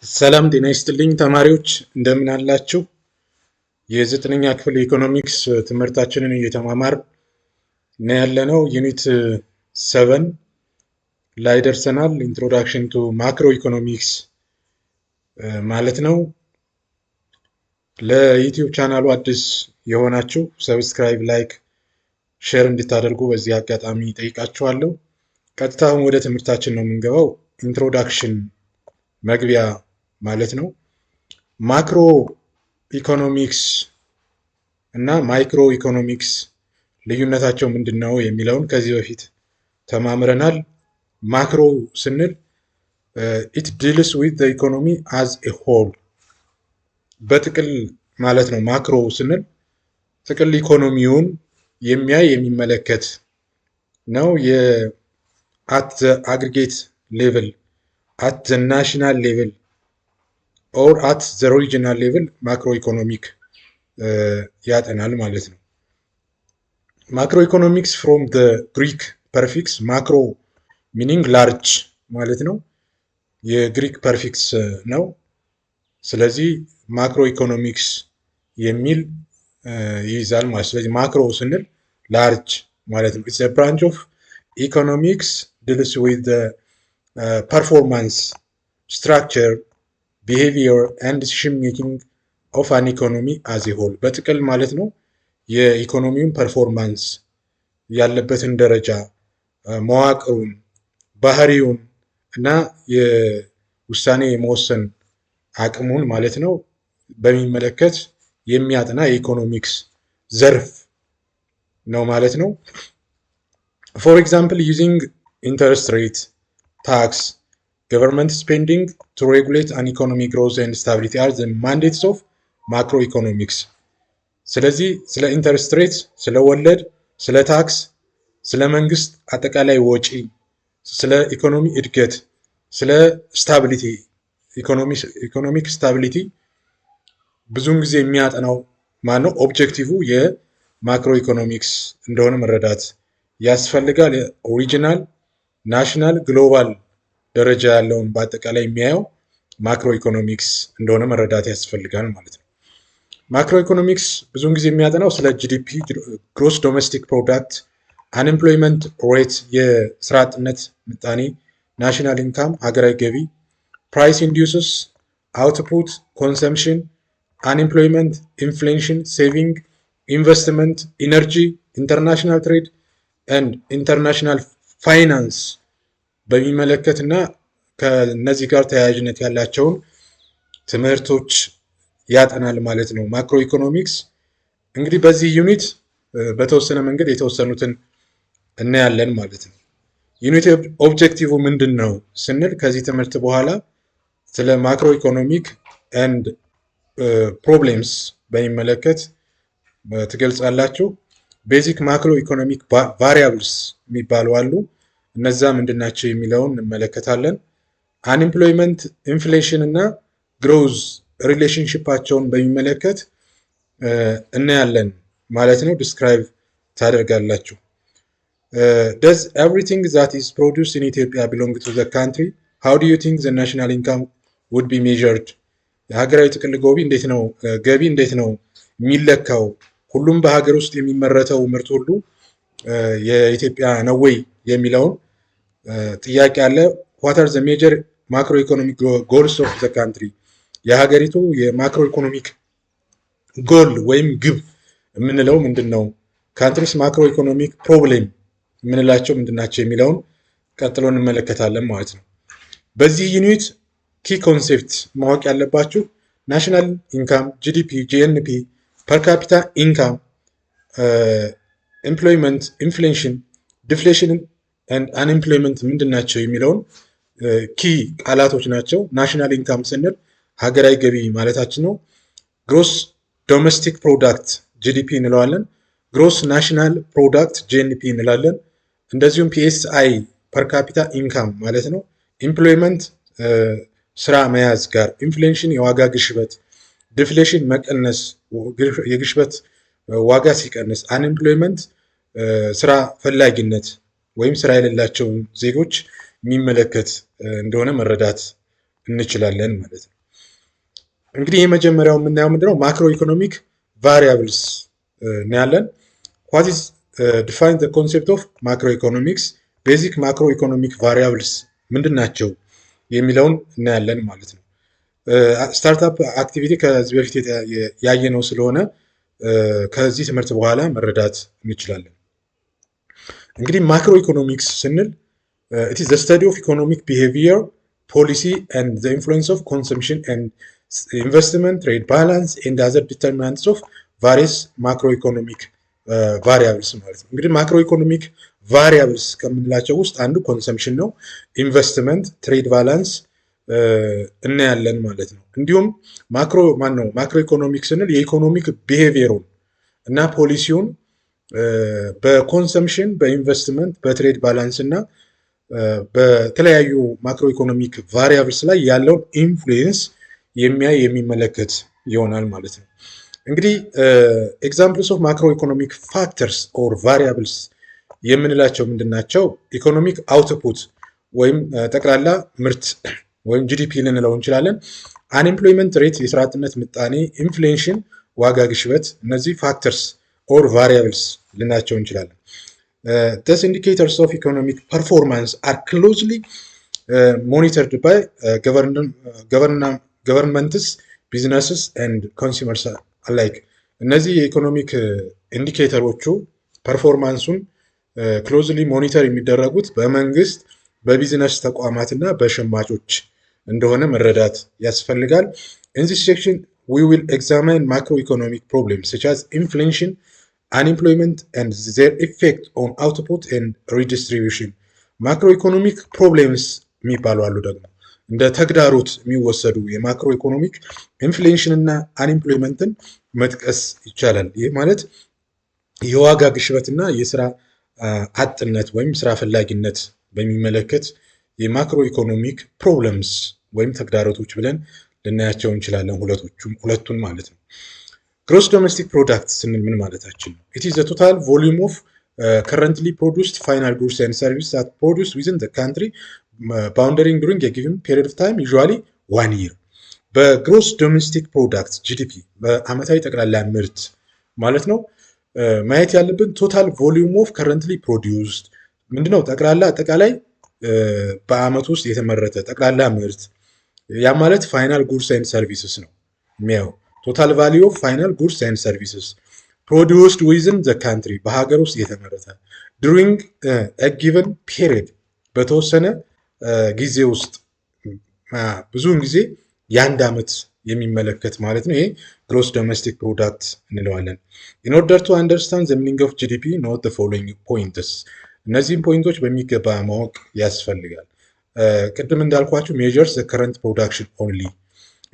ሰላም ጤና ይስጥልኝ ተማሪዎች እንደምን አላችሁ? የዘጠነኛ ክፍል ኢኮኖሚክስ ትምህርታችንን እየተማማር ነው ያለነው። ዩኒት 7 ላይ ደርሰናል። ኢንትሮዳክሽን ቱ ማክሮ ኢኮኖሚክስ ማለት ነው። ለዩቲዩብ ቻናሉ አዲስ የሆናችሁ ሰብስክራይብ፣ ላይክ፣ ሼር እንድታደርጉ በዚህ አጋጣሚ ጠይቃችኋለሁ። ቀጥታ ወደ ትምህርታችን ነው የምንገባው። ኢንትሮዳክሽን መግቢያ ማለት ነው። ማክሮ ኢኮኖሚክስ እና ማይክሮ ኢኮኖሚክስ ልዩነታቸው ምንድን ነው የሚለውን ከዚህ በፊት ተማምረናል። ማክሮ ስንል ኢት ዲልስ ዊዝ ዘ ኢኮኖሚ አዝ ኤ ሆል በጥቅል ማለት ነው። ማክሮ ስንል ጥቅል ኢኮኖሚውን የሚያይ የሚመለከት ነው። አት ዘ አግሪጌት ሌቭል፣ አት ዘ ናሽናል ሌቭል ኦር አት ዘ ሪጂናል ሌቭል ማክሮ ኢኮኖሚክ ያጠናል ማለት ነው። ማክሮ ኢኮኖሚክስ ፍሮም ዘ ግሪክ ፐርፊክስ ማክሮ ሚኒንግ ላርጅ ማለት ነው። የግሪክ ፐርፊክስ ነው። ስለዚህ ማክሮ ኢኮኖሚክስ የሚል ይይዛል ማለት። ስለዚህ ማክሮ ስንል ላርጅ ማለት ነው። ኢትስ ብራንች ኦፍ ኢኮኖሚክስ ዲልስ ዊዝ ዘ ፐርፎርማንስ ስትራክቸር ቢሄቪየር ኤንድ ዲሲሽን ሜኪንግ ኦፍ አን ኢኮኖሚ አዝ ኤ ሆል በጥቅል ማለት ነው። የኢኮኖሚውን ፐርፎርማንስ ያለበትን ደረጃ፣ መዋቅሩን፣ ባህሪውን እና የውሳኔ የመወሰን አቅሙን ማለት ነው በሚመለከት የሚያጠና የኢኮኖሚክስ ዘርፍ ነው ማለት ነው። ፎር ኤግዛምፕል ዩዚንግ ኢንተረስት ሬት፣ ታክስ፣ government spending to regulate an economic growth and stability are the mandates of macroeconomics። ስለዚህ ስለ ኢንተረስት ሬት፣ ስለ ወለድ፣ ስለ ታክስ፣ ስለ መንግስት አጠቃላይ ወጪ፣ ስለ ኢኮኖሚ እድገት፣ ስለ ስታቢሊቲ ኢኮኖሚክ ስታቢሊቲ ብዙውን ጊዜ የሚያጠናው ማነው? ኦብጀክቲቭ የማክሮ ኢኮኖሚክስ እንደሆነ መረዳት ያስፈልጋል። ኦሪጂናል፣ ናሽናል፣ ግሎባል ደረጃ ያለውን በአጠቃላይ የሚያየው ማክሮ ኢኮኖሚክስ እንደሆነ መረዳት ያስፈልጋል ማለት ነው። ማክሮ ኢኮኖሚክስ ብዙውን ጊዜ የሚያጠናው ስለ ጂዲፒ ግሮስ ዶሜስቲክ ፕሮዳክት፣ አንኤምፕሎይመንት ሬት የስራ አጥነት ምጣኔ፣ ናሽናል ኢንካም ሀገራዊ ገቢ፣ ፕራይስ ኢንዲዩስስ አውትፑት፣ ኮንሰምሽን፣ አንኤምፕሎይመንት፣ ኢንፍሌሽን፣ ሴቪንግ፣ ኢንቨስትመንት፣ ኢነርጂ፣ ኢንተርናሽናል ትሬድ ኤንድ ኢንተርናሽናል ፋይናንስ በሚመለከት እና ከነዚህ ጋር ተያያዥነት ያላቸውን ትምህርቶች ያጠናል ማለት ነው። ማክሮ ኢኮኖሚክስ እንግዲህ በዚህ ዩኒት በተወሰነ መንገድ የተወሰኑትን እናያለን ማለት ነው። ዩኒት ኦብጀክቲቭ ምንድን ነው ስንል ከዚህ ትምህርት በኋላ ስለ ማክሮ ኢኮኖሚክ ኤንድ ፕሮብሌምስ በሚመለከት ትገልጻላችሁ። ቤዚክ ማክሮ ኢኮኖሚክ ቫሪያብልስ የሚባሉ አሉ። እነዛ ምንድናቸው የሚለውን እንመለከታለን። አንኤምፕሎይመንት፣ ኢንፍሌሽን እና ግሮዝ ሪሌሽንሽፓቸውን በሚመለከት እናያለን ማለት ነው። ዲስክራይብ ታደርጋላችሁ። does everything that is produced in Ethiopia belong to the country? how do you think the national income would be measured? የሀገራዊ ጥቅል ገቢ እንዴት ነው የሚለካው? ሁሉም በሀገር ውስጥ የሚመረተው ምርት ሁሉ የኢትዮጵያ ነው ወይ የሚለውን ጥያቄ አለ። what are the major macroeconomic goals of the country? የሀገሪቱ የማክሮ ኢኮኖሚክ ጎል ወይም ግብ የምንለው ምንድነው? ካንትሪስ ማክሮ ኢኮኖሚክ ፕሮብሌም የምንላቸው ምንድናቸው የሚለውን ቀጥሎ እንመለከታለን ማለት ነው። በዚህ ዩኒት ኪ ኮንሴፕት ማወቅ ያለባችሁ ናሽናል ኢንካም፣ ጂዲፒ፣ ጂኤንፒ፣ ፐር ካፒታ ኢንካም፣ ኤምፕሎይመንት፣ ኢንፍሌሽን፣ ዲፍሌሽን ኤንድ አንኤምፕሎይመንት ምንድናቸው የሚለውን ኪ ቃላቶች ናቸው። ናሽናል ኢንካም ስንል ሀገራዊ ገቢ ማለታችን ነው። ግሮስ ዶሜስቲክ ፕሮዳክት ጂዲፒ እንለዋለን። ግሮስ ናሽናል ፕሮዳክት ጂኤንፒ እንላለን። እንደዚሁም ፒኤስአይ ፐር ካፒታ ኢንካም ማለት ነው። ኢምፕሎይመንት ስራ መያዝ ጋር፣ ኢንፍሌሽን የዋጋ ግሽበት፣ ዲፍሌሽን መቀነስ የግሽበት ዋጋ ሲቀንስ፣ አንኤምፕሎይመንት ስራ ፈላጊነት ወይም ስራ የሌላቸውን ዜጎች የሚመለከት እንደሆነ መረዳት እንችላለን ማለት ነው። እንግዲህ የመጀመሪያው የምናየው ምንድነው ማክሮ ኢኮኖሚክ ቫሪያብልስ እናያለን። ዋት ኢዝ ዲፋይን ዘ ኮንሴፕት ኦፍ ማክሮ ኢኮኖሚክስ፣ ቤዚክ ማክሮ ኢኮኖሚክ ቫሪያብልስ ምንድን ናቸው የሚለውን እናያለን ማለት ነው። ስታርታፕ አክቲቪቲ ከዚህ በፊት ያየነው ስለሆነ ከዚህ ትምህርት በኋላ መረዳት እንችላለን። እንግዲህ ማክሮ ኢኮኖሚክስ ስንል it is the study of economic behavior, policy and the influence of consumption and investment, trade balance and other determinants of various macroeconomic variables ማለት ነው። እንግዲህ ማክሮ ኢኮኖሚክ ቫሪያብልስ ከምንላቸው ውስጥ አንዱ ኮንሰምፕሽን ነው። ኢንቨስትመንት፣ ትሬድ ባላንስ እናያለን ማለት ነው። እንዲሁም ማክሮ ኢኮኖሚክ ስንል የኢኮኖሚክ ቢሄቪየሩን እና ፖሊሲውን በኮንሰምፕሽን፣ በኢንቨስትመንት፣ በትሬድ ባላንስ እና በተለያዩ ማክሮ ኢኮኖሚክ ቫሪያብልስ ላይ ያለውን ኢንፍሉዌንስ የሚመለከት ይሆናል ማለት ነው። እንግዲህ ኤግዛምፕልስ ኦፍ ማክሮ ኢኮኖሚክ ፋክተርስ ኦር ቫሪያብልስ የምንላቸው ምንድን ናቸው? ኢኮኖሚክ አውትፑት ወይም ጠቅላላ ምርት ወይም ጂዲፒ ልንለው እንችላለን። አንኤምፕሎይመንት ሬት የስራ አጥነት ምጣኔ፣ ኢንፍሌሽን ዋጋ ግሽበት፣ እነዚህ ፋክተርስ ኦር ቫሪያብልስ ልናቸው እንችላለን። Thus indicators of economic performance are closely monitored by governments, businesses and consumers alike. እነዚህ የኢኮኖሚክ ኢንዲኬተሮቹ ፐርፎርማንሱን ክሎዝሊ ሞኒተር የሚደረጉት በመንግስት፣ በቢዝነስ ተቋማት እና በሸማቾች እንደሆነ መረዳት ያስፈልጋል። In this section we will examine macroeconomic problems such as inflation, unemployment and their effect on output and redistribution. ማክሮ ኢኮኖሚክ ፕሮብሌምስ የሚባሉ አሉ። ደግሞ እንደ ተግዳሮት የሚወሰዱ የማክሮ ኢኮኖሚክ ኢንፍሌሽን እና አንኤምፕሎይመንትን መጥቀስ ይቻላል። ይህ ማለት የዋጋ ግሽበትና የስራ አጥነት ወይም ስራ ፈላጊነት በሚመለከት የማክሮ ኢኮኖሚክ ፕሮብሌምስ ወይም ተግዳሮቶች ብለን ልናያቸው እንችላለን። ሁለቱን ማለት ነው። ግሮስ ዶሜስቲክ ፕሮዳክት ስንል ምን ማለታችን ነው? ኢት ኢዝ ዘ ቶታል ቮሊዩም ኦፍ ከረንትሊ ፕሮዱስድ ፋይናል ጉድስ ኤንድ ሰርቪስ ዛት ፕሮዱስድ ዊዝን ዘ ካንትሪ ባውንደሪንግ ዱሪንግ ኤ ጊቨን ፔሪድ ኦፍ ታይም ዩዥዋሊ 1 year። በግሮስ ዶሜስቲክ ፕሮዳክት ጂዲፒ በአመታዊ ጠቅላላ ምርት ማለት ነው። ማየት ያለብን ቶታል ቮሊዩም ኦፍ ከረንትሊ ፕሮዲውስድ ምንድነው? ጠቅላላ አጠቃላይ በአመት ውስጥ የተመረተ ጠቅላላ ምርት፣ ያ ማለት ፋይናል ጉድስ ኤንድ ሰርቪስስ ነው የሚያየው። ቶታል ቫሊዩ ኦፍ ፋይናል ጉድስ ኤንድ ሰርቪስስ ፕሮዲውስድ ዊዝን ዘ ካንትሪ በሀገር ውስጥ የተመረተ ዱሪንግ ኤ ጊቨን ፔሪድ በተወሰነ ጊዜ ውስጥ ብዙውን ጊዜ የአንድ ዓመት የሚመለከት ማለት ነው። ይሄ ግሮስ ዶሜስቲክ ፕሮዳክት እንለዋለን። ኢን ኦርደር ቱ አንደርስታንድ ዘ ሚኒንግ ኦፍ ጂዲፒ ኖት ዘ ፎሎዊንግ ፖይንትስ፣ እነዚህም ፖይንቶች በሚገባ ማወቅ ያስፈልጋል። ቅድም እንዳልኳቸው ሜዠርስ ዘ ከረንት ፕሮዳክሽን ኦንሊ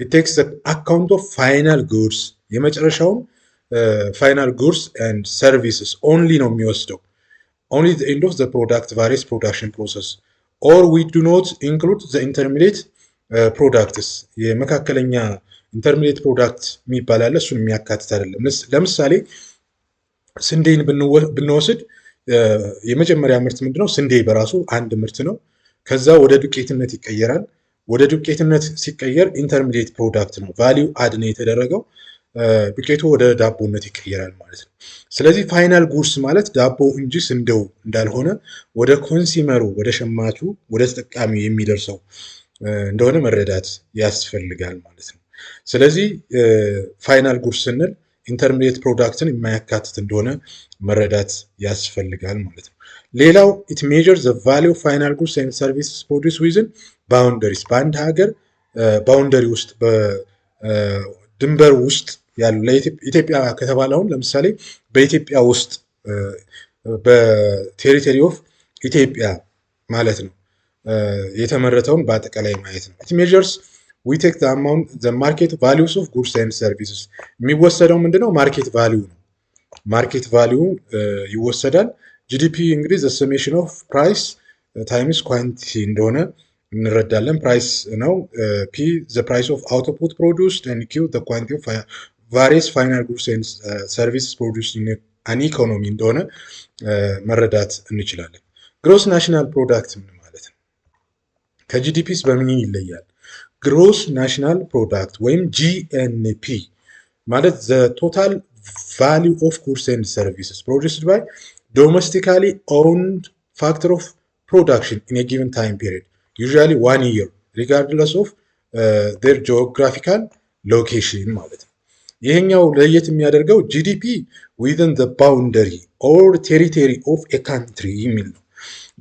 ኢት ቴክስ ዘ አካውንት ኦፍ ፋይናል ጉድስ የመጨረሻውን ፋይናል ጉድስ ኤንድ ሰርቪስስ ኦንሊ ነው የሚወስደው። ኦንሊ ዘ ኤንድ ኦፍ ዘ ፕሮዳክት ቫሪየስ ፕሮዳክሽን ፕሮሰስ ኦር ዊ ዱ ኖት ኢንክሉድ ዘ ኢንተርሚዲየት ፕሮዳክትስ የመካከለኛ ኢንተርሚዲየት ፕሮዳክት የሚባል አለ። እሱን የሚያካትት አይደለም። ለምሳሌ ስንዴን ብንወስድ የመጀመሪያ ምርት ምንድነው? ስንዴ በራሱ አንድ ምርት ነው። ከዛ ወደ ዱቄትነት ይቀየራል። ወደ ዱቄትነት ሲቀየር ኢንተርሚዲየት ፕሮዳክት ነው። ቫሊዩ አድ ነው የተደረገው። ዱቄቱ ወደ ዳቦነት ይቀየራል ማለት ነው። ስለዚህ ፋይናል ጉድስ ማለት ዳቦ እንጂ ስንዴው እንዳልሆነ ወደ ኮንሱመሩ፣ ወደ ሸማቹ፣ ወደ ተጠቃሚ የሚደርሰው እንደሆነ መረዳት ያስፈልጋል ማለት ነው። ስለዚህ ፋይናል ጉድስ ስንል ኢንተርሚዲየት ፕሮዳክትን የማያካትት እንደሆነ መረዳት ያስፈልጋል ማለት ነው። ሌላው ኢት ሜዠርስ ዘ ቫሊዩ ኦፍ ፋይናል ጉድስ ኤንድ ሰርቪስስ ፕሮዲውስድ ዊዝን ባውንደሪስ በአንድ ሀገር ባውንደሪ ውስጥ በድንበር ውስጥ ያሉ ለኢትዮጵያ ከተባለ አሁን ለምሳሌ በኢትዮጵያ ውስጥ በቴሪቶሪ ኦፍ ኢትዮጵያ ማለት ነው የተመረተውን በአጠቃላይ ማየት ነው። ኢት ሜዠርስ ዊ ቴክ ዘ አማውንት ዘ ማርኬት ቫሊዩስ ኦፍ ጉድስ ኤንድ ሰርቪስስ የሚወሰደው ምንድነው? ማርኬት ቫሊዩ ነው። ማርኬት ቫሊዩ ይወሰዳል። ጂዲፒ እንግዲህ ዘ ሰሜሽን ኦፍ ፕራይስ ታይምስ ኳንቲቲ እንደሆነ እንረዳለን። ፕራይስ ነው። ፒ ዘ ፕራይስ ኦፍ አውትፑት ፕሮዲውስድ ኤንድ ኪው ዘ ኳንቲቲ ኦፍ ቫሪየስ ፋይናል ጉድስ ኤንድ ሰርቪስስ ፕሮዲውስድ ኢን አን ኢኮኖሚ እንደሆነ መረዳት እንችላለን። ግሮስ ናሽናል ፕሮዳክት ምን ማለት ነው? ከጂዲፒስ በምን ይለያል? ግሮስ ናሽናል ፕሮዳክት ወይም ጂኤንፒ ማለት ዘ ቶታል ቫሊዩ ኦፍ ጉድስ ኤንድ ሰርቪስስ ፕሮዲውስድ ባይ ዶሜስቲካሊ ኦውንድ ፋክተር ኦፍ ፕሮዳክሽን ኢን ኤ ጊቨን ታይም ፒሪድ ዩዥዋሊ 1 year ሪጋርድለስ ኦፍ ዴር ጂኦግራፊካል ሎኬሽን ማለት ነው። ይሄኛው ለየት የሚያደርገው ጂዲፒ ዊዝን ዘ ባውንደሪ ኦር ቴሪቶሪ ኦፍ ኤ ካንትሪ የሚል ነው።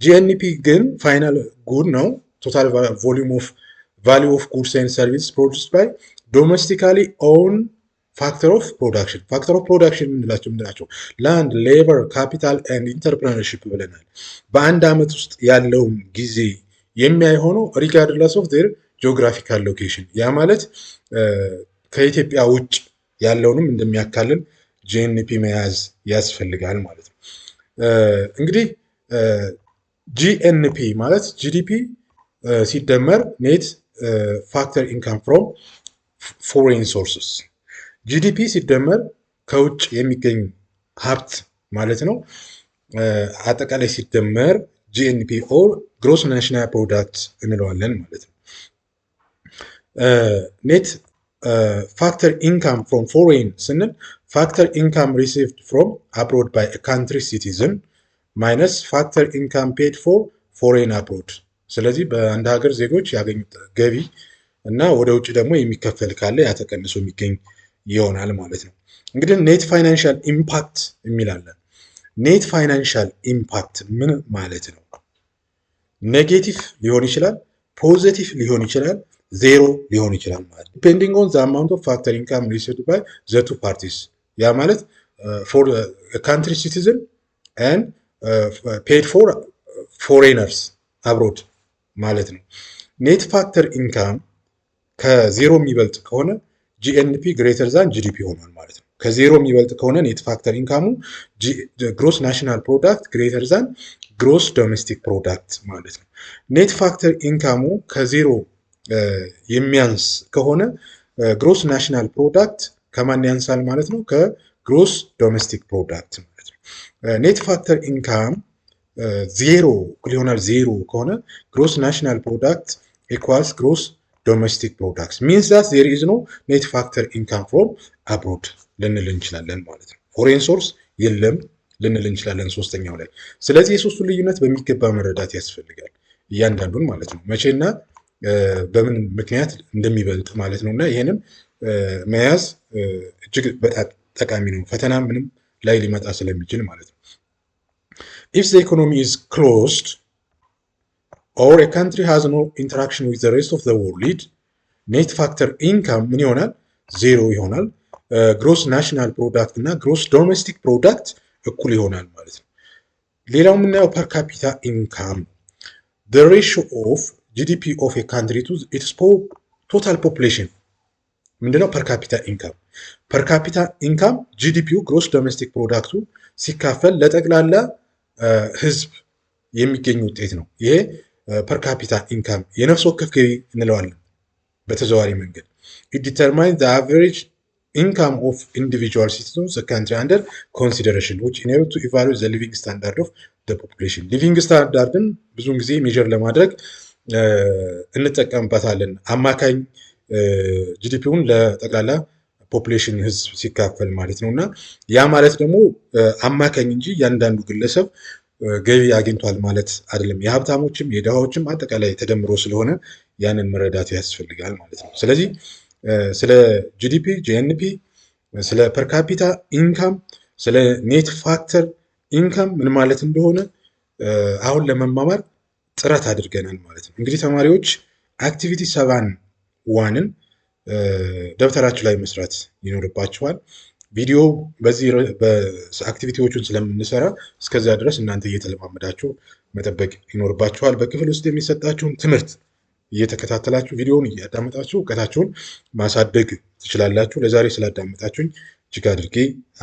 ጂኤንፒ ግን ፋይናል ጉድ ነው ቶታል ቮሊዩም ኦፍ ቫሊዩ ኦፍ ጉድስ ኤንድ ሰርቪስ ፕሮዲውስድ ባይ ዶሜስቲካሊ ኦውን ፋክተር ኦፍ ፕሮዳክሽን። ፋክተር ኦፍ ፕሮዳክሽን የምንላቸው ምንድናቸው? ላንድ፣ ሌበር፣ ካፒታል ኤንድ ኢንተርፕረነርሺፕ ብለናል። በአንድ ዓመት ውስጥ ያለውን ጊዜ የሚያይ ሆኖ ሪጋርድለስ ኦፍ ዜር ጂኦግራፊካል ሎኬሽን፣ ያ ማለት ከኢትዮጵያ ውጭ ያለውንም እንደሚያካልል ጂኤንፒ መያዝ ያስፈልጋል ማለት ነው። እንግዲህ ጂኤንፒ ማለት ጂዲፒ ሲደመር ኔት ፋክተር ኢንካም ፍሮም ፎሬን ሶርስስ፣ ጂዲፒ ሲደመር ከውጭ የሚገኝ ሀብት ማለት ነው። አጠቃላይ ሲደመር ጂኤንፒ ኦር ግሮስ ናሽናል ፕሮዳክት እንለዋለን ማለት ነው። ኔት ፋክተር ኢንካም ፍሮም ፎሬን ስንል ፋክተር ኢንካም ሪሲቭድ ፍሮም አብሮድ ባይ ካንትሪ ሲቲዝን ማይነስ ፋክተር ኢንካም ፔድ ፎር ፎሬን አብሮድ። ስለዚህ በአንድ ሀገር ዜጎች ያገኙት ገቢ እና ወደ ውጭ ደግሞ የሚከፈል ካለ ያተቀንሶ የሚገኝ ይሆናል ማለት ነው። እንግዲህ ኔት ፋይናንሻል ኢምፓክት የሚላለን። ኔት ፋይናንሻል ኢምፓክት ምን ማለት ነው? ኔጌቲቭ ሊሆን ይችላል፣ ፖዚቲቭ ሊሆን ይችላል፣ ዜሮ ሊሆን ይችላል ማለት ነው። ዲፔንዲንግ ኦን ዘ አማውንት ኦፍ ፋክተር ኢንካም ሪሲቭድ ባይ ዘ ቱ ፓርቲስ። ያ ማለት ፎር ካንትሪ ሲቲዝን ኤንድ ፔድ ፎር ፎሬነርስ አብሮድ ማለት ነው። ኔት ፋክተር ኢንካም ከዜሮ የሚበልጥ ከሆነ ጂኤንፒ ግሬተር ዛን ጂዲፒ ሆኗል ማለት ነው። ከዜሮ የሚበልጥ ከሆነ ኔት ፋክተር ኢንካሙ ግሮስ ናሽናል ፕሮዳክት ግሬተር ዛን ግሮስ ዶሜስቲክ ፕሮዳክት ማለት ነው። ኔት ፋክተር ኢንካሙ ከዜሮ የሚያንስ ከሆነ ግሮስ ናሽናል ፕሮዳክት ከማን ያንሳል ማለት ነው? ከግሮስ ዶሜስቲክ ፕሮዳክት ማለት ነው። ኔት ፋክተር ኢንካም ዜሮ ሊሆናል። ዜሮ ከሆነ ግሮስ ናሽናል ፕሮዳክት ኢኳልስ ግሮስ ዶሜስቲክ ፕሮዳክት ሚንስ ዛት ዜር ኢዝ ኖ ኔት ፋክተር ኢንካም ፍሮም አብሮድ ልንል እንችላለን ማለት ነው። ፎሬን ሶርስ የለም ልንል እንችላለን ሶስተኛው ላይ። ስለዚህ የሶስቱን ልዩነት በሚገባ መረዳት ያስፈልጋል እያንዳንዱን ማለት ነው፣ መቼና በምን ምክንያት እንደሚበልጥ ማለት ነው። እና ይህንም መያዝ እጅግ በጣም ጠቃሚ ነው፣ ፈተና ምንም ላይ ሊመጣ ስለሚችል ማለት ነው። ኢፍ ዘ ኢኮኖሚ ኢዝ ክሎዝድ ኦር ኤ ካንትሪ ሃዝ ኖ ኢንተራክሽን ዊዝ ዘ ሬስት ኦፍ ዘ ወርልድ ኔት ፋክተር ኢንካም ምን ይሆናል? ዜሮ ይሆናል። ግሮስ ናሽናል ፕሮዳክት እና ግሮስ ዶሜስቲክ ፕሮዳክት እኩል ይሆናል ማለት ነው። ሌላው የምናየው ፐር ካፒታ ኢንካም ዘ ሬሽዮ ኦፍ ጂዲፒ ኦፍ ኤ ካንትሪ ቱ ኢትስ ቶታል ፖፑሌሽን ምንድነው? ፐር ካፒታ ኢንካም። ፐር ካፒታ ኢንካም ጂዲፒው ግሮስ ዶሜስቲክ ፕሮዳክቱ ሲካፈል ለጠቅላላ ህዝብ የሚገኝ ውጤት ነው። ይሄ ፐር ካፒታ ኢንካም የነፍስ ወከፍ ገቢ እንለዋለን በተዘዋዋሪ መንገድ። ኢት ዲተርማይን ዘ አቨሬጅ ኢንካም ኦፍ ኢንዲቪጁዋል ሲቲዝንስ ካንትሪ አንደር ኮንሲደሬሽን ዊች ኢኔብል ቱ ኢቫሉዌት ዘ ሊቪንግ ስታንዳርድ ኦፍ ዘ ፖፑሌሽን። ሊቪንግ ስታንዳርድን ብዙውን ጊዜ ሜዥር ለማድረግ እንጠቀምበታለን። አማካኝ ጂዲፒውን ለጠቅላላ ፖፑሌሽን ህዝብ ሲካፈል ማለት ነው። እና ያ ማለት ደግሞ አማካኝ እንጂ እያንዳንዱ ግለሰብ ገቢ አግኝቷል ማለት አይደለም። የሀብታሞችም የድሃዎችም አጠቃላይ ተደምሮ ስለሆነ ያንን መረዳት ያስፈልጋል ማለት ነው። ስለዚህ ስለ ጂዲፒ፣ ጂኤንፒ፣ ስለ ፐርካፒታ ኢንካም፣ ስለ ኔት ፋክተር ኢንካም ምን ማለት እንደሆነ አሁን ለመማማር ጥረት አድርገናል ማለት ነው። እንግዲህ ተማሪዎች አክቲቪቲ 7-1ን ደብተራችሁ ላይ መስራት ይኖርባችኋል። ቪዲዮ በዚህ አክቲቪቲዎቹን ስለምንሰራ እስከዚያ ድረስ እናንተ እየተለማመዳችሁ መጠበቅ ይኖርባችኋል። በክፍል ውስጥ የሚሰጣችሁን ትምህርት እየተከታተላችሁ ቪዲዮውን እያዳመጣችሁ እውቀታችሁን ማሳደግ ትችላላችሁ። ለዛሬ ስላዳመጣችሁኝ እጅግ አድርጌ